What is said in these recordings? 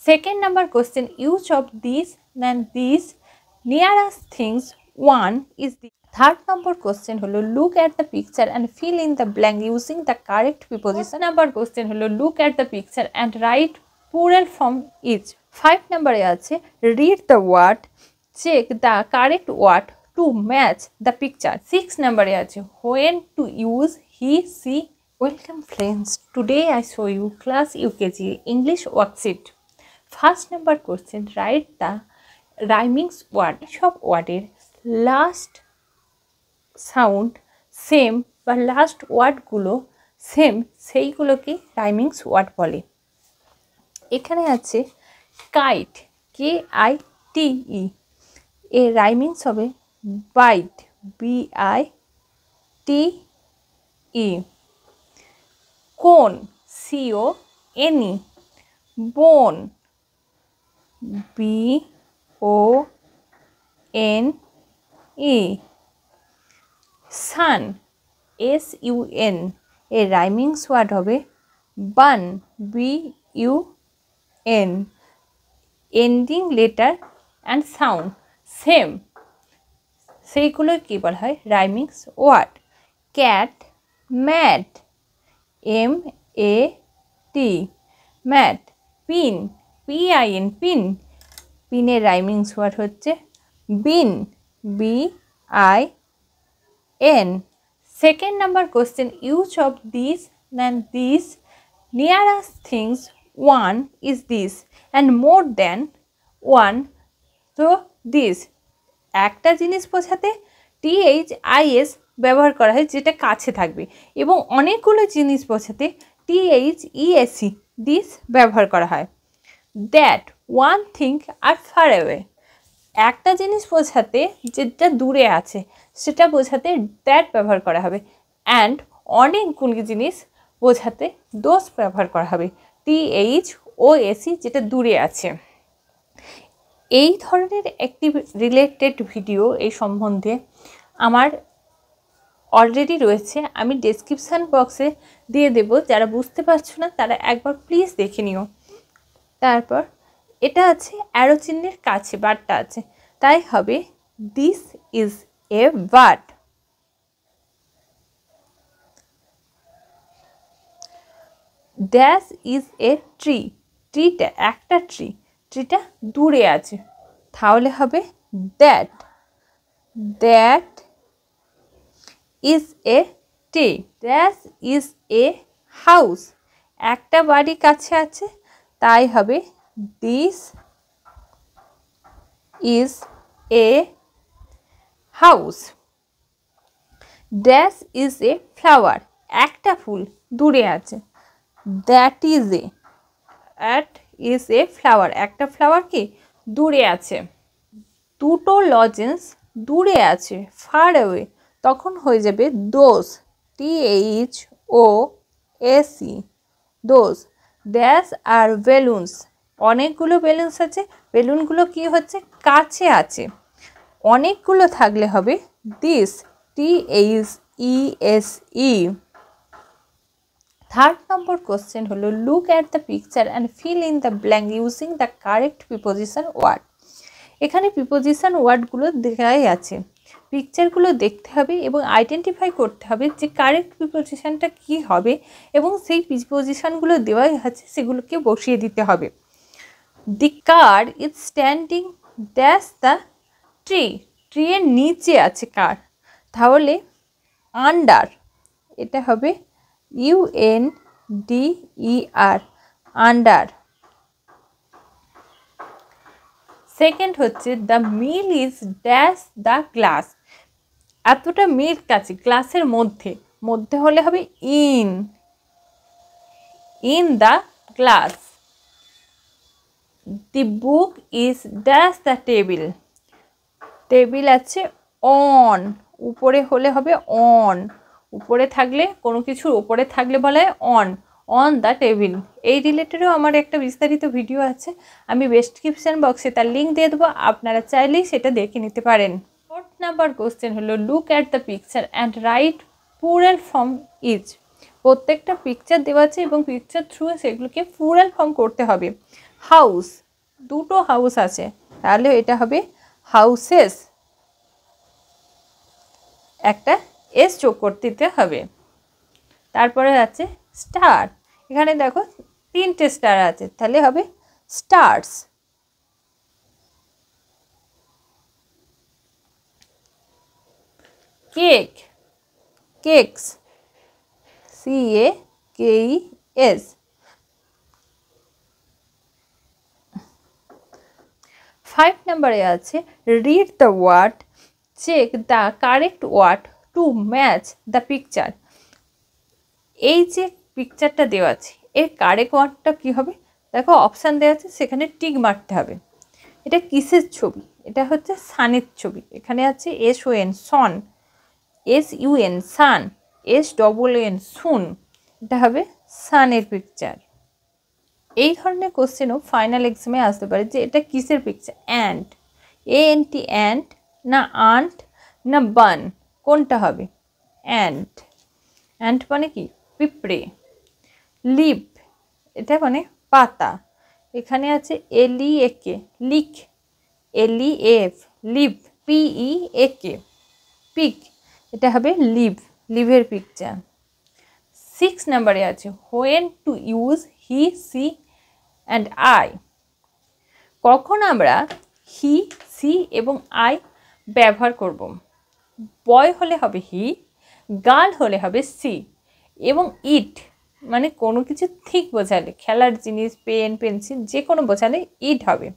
Second number question, which of these than these nearest things one is the. Third number question holo look at the picture and fill in the blank using the correct preposition. Fourth number question holo look at the picture and write plural form each. 5 number e ache read the word, check the correct word to match the picture. 6 number e ache when to use he, she. Welcome friends, today I show you class UKG English worksheet. First number question, write the rhyming word. সব ওয়ার্ডের last sound same বা last ওয়ার্ডগুলো same সেইগুলোকে রাইমিংস word বলে। এখানে আছে kite, KITE, এর rhymings হবে bite, BITE। Cone, CONE। Bone, BONE। Sun, SUN, এর রাইমিংস ওয়ার্ড হবে bun, BUN। Ending letter and sound same, সেইগুলো কী বলা হয় rhymings word. Cat, mat, MAT, mat. Pin, PIN, pin, পিনের রাইমিংস ওয়ার্ড হচ্ছে বিন, BIN। Second number question, which of these than these nearest things one is this and more than one তো this। একটা জিনিস বোঝাতে THIS ব্যবহার করা হয় যেটা কাছে থাকবে, এবং অনেকগুলো জিনিস বোঝাতে THESC this ব্যবহার করা হয়। That, one thing are far away. একটা জিনিস বোঝাতে যেটা দূরে আছে সেটা বোঝাতে দ্যাট ব্যবহার করা হবে, অ্যান্ড অনেকগুলি জিনিস বোঝাতে দোজ ব্যবহার করা হবে, THOSE, যেটা দূরে আছে। এই ধরনের একটি রিলেটেড ভিডিও এই সম্বন্ধে আমার অলরেডি রয়েছে, আমি ডেসক্রিপশান বক্সে দিয়ে দেব, যারা বুঝতে পারছো না তারা একবার প্লিজ দেখে নিও। তারপর এটা আছে অ্যারো চিহ্নের কাছে বারটা আছে, তাই হবে this is a bird. Dash is a tree, ট্রিটা একটা ট্রি, ট্রিটা দূরে আছে, তাহলে হবে that, that is a tree. Dash is a house, একটা বাড়ি কাছে আছে, তাই হবে this is a house. Dash is a flower, একটা ফুল দূরে আছে, that is a, that is a flower, একটা ফ্লাওয়ার কি দূরে আছে। দুটো লজেন্স দূরে আছে, ফার অ্যাওয়ে, তখন হয়ে যাবে those, THOSE, those. Dash are balloons, অনেকগুলো বেলুনস আছে, বেলুনগুলো কি হচ্ছে কাছে আছে, অনেকগুলো থাকলে হবে this, THESE। Third number question হলো look at the picture and fill in the blank using the correct preposition word. এখানে প্রিপোজিশন ওয়ার্ডগুলো দেখাই আছে, পিকচারগুলো দেখতে হবে এবং আইডেন্টিফাই করতে হবে যে কারেক্ট প্রিপোজিশনটা কী হবে, এবং সেই প্রিপোজিশনগুলো দেওয়াই আছে সেগুলোকে বসিয়ে দিতে হবে। The car is standing dash the tree, tree এর নিচে আছে কার, তাহলে আন্ডার, এটা হবে UNDER, আন্ডার। সেকেন্ড হচ্ছে the milk is dash the glass, এতটা মিল্ক আছে গ্লাসের মধ্যে, মধ্যে হলে হবে in, in the glass. The book is dash the table, table আছে অন, উপরে হলে হবে অন, উপরে থাকলে কোনো কিছুর উপরে থাকলে বলা হয় অন, অন দ্য টেবিল। এই রিলেটেডও আমার একটা বিস্তারিত ভিডিও আছে, আমি ডেসক্রিপশন বক্সে তার লিঙ্ক দিয়ে দেবো, আপনারা চাইলেই সেটা দেখে নিতে পারেন। ফোর্থ নাম্বার কোশ্চেন হলো look at the picture and right plural form is. প্রত্যেকটা পিকচার দেওয়া আছে এবং পিকচার থ্রু সেগুলোকে প্লুরাল ফর্ম করতে হবে। হাউস, দুটো হাউস আছে, তাহলে এটা হবে হাউসেস, একটা এস যোগ করতে দিতে হবে। তারপরে আছে স্টার, এখানে দেখো তিনটে স্টার আছে, তাহলে হবে স্টার্স। Cake, cakes, CAKES। 5 নম্বরে আছে read the word, check the correct word to match the picture. এই যে পিকচারটা দেওয়া আছে এর কারেক্ট ওয়ার্ডটা কী হবে, দেখো অপশান দেওয়া আছে, সেখানে টিক মারতে হবে। এটা কিসের ছবি, এটা হচ্ছে সানের ছবি। এখানে আছে SON সন, SUN সান, SOON সুন, এটা হবে সানের পিকচার। এই ধরনের কোশ্চেনও ফাইনাল এক্সামে আসতে পারে যে এটা কিসের পিকচার। অ্যান্ট, ANT অ্যান্ট, না আন্ট, না বান, কোনটা হবে? অ্যান্ট। অ্যান্ট মানে কি? পিঁপড়ে। লিপ, এটা মানে পাতা। এখানে আছে LEAK leak, LEAF leave, PEAK pick, এটা হবে লিভ, লিভের পিকচার। 6 নম্বরে আছে when to use he, C and I. কখন আমরা হি, সি এবং আই ব্যবহার করব? বয় হলে হবে হি, গার্ল হলে হবে সি, এবং ইট মানে কোনো কিছু ঠিক বোঝালে, খেলার জিনিস, পেন, পেন্সিল যে কোনো বোঝালে ইট হবে।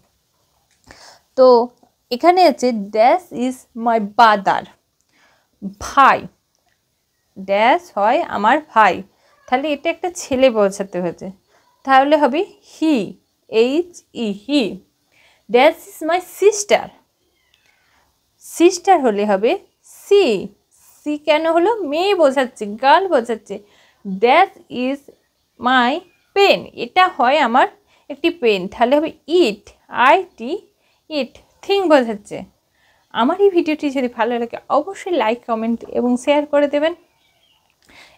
তো এখানে আছে ড্যাশ ইজ মাই ব্রাদার, ভাই, ড্যাশ হয় আমার ভাই, তাহলে এটা একটা ছেলে বোঝাতে হয়েছে, তাহলে হবে হি, HE he. Dash is my sister, sister হলে হবে সি, সি কেন হলো? মেয়ে বোঝাচ্ছে, গার্ল বোঝাচ্ছে। দ্যাট ইজ মাই পেন, এটা হয় আমার একটি পেন, তাহলে হবে ইট, IT ইট, থিং বোঝাচ্ছে। আমার এই ভিডিওটি যদি ভালো লাগে অবশ্যই লাইক, কমেন্ট এবং শেয়ার করে দেবেন,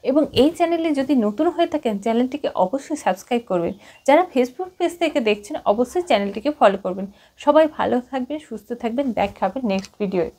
এবং এই চ্যানেলে যদি নতুন হয়ে থাকেন চ্যানেলটিকে অবশ্যই সাবস্ক্রাইব করবেন। যারা ফেসবুক পেজ থেকে দেখছেন অবশ্যই চ্যানেলটিকে ফলো করবেন। সবাই ভালো থাকবেন, সুস্থ থাকবেন, দেখা হবে নেক্সট ভিডিওয়ে।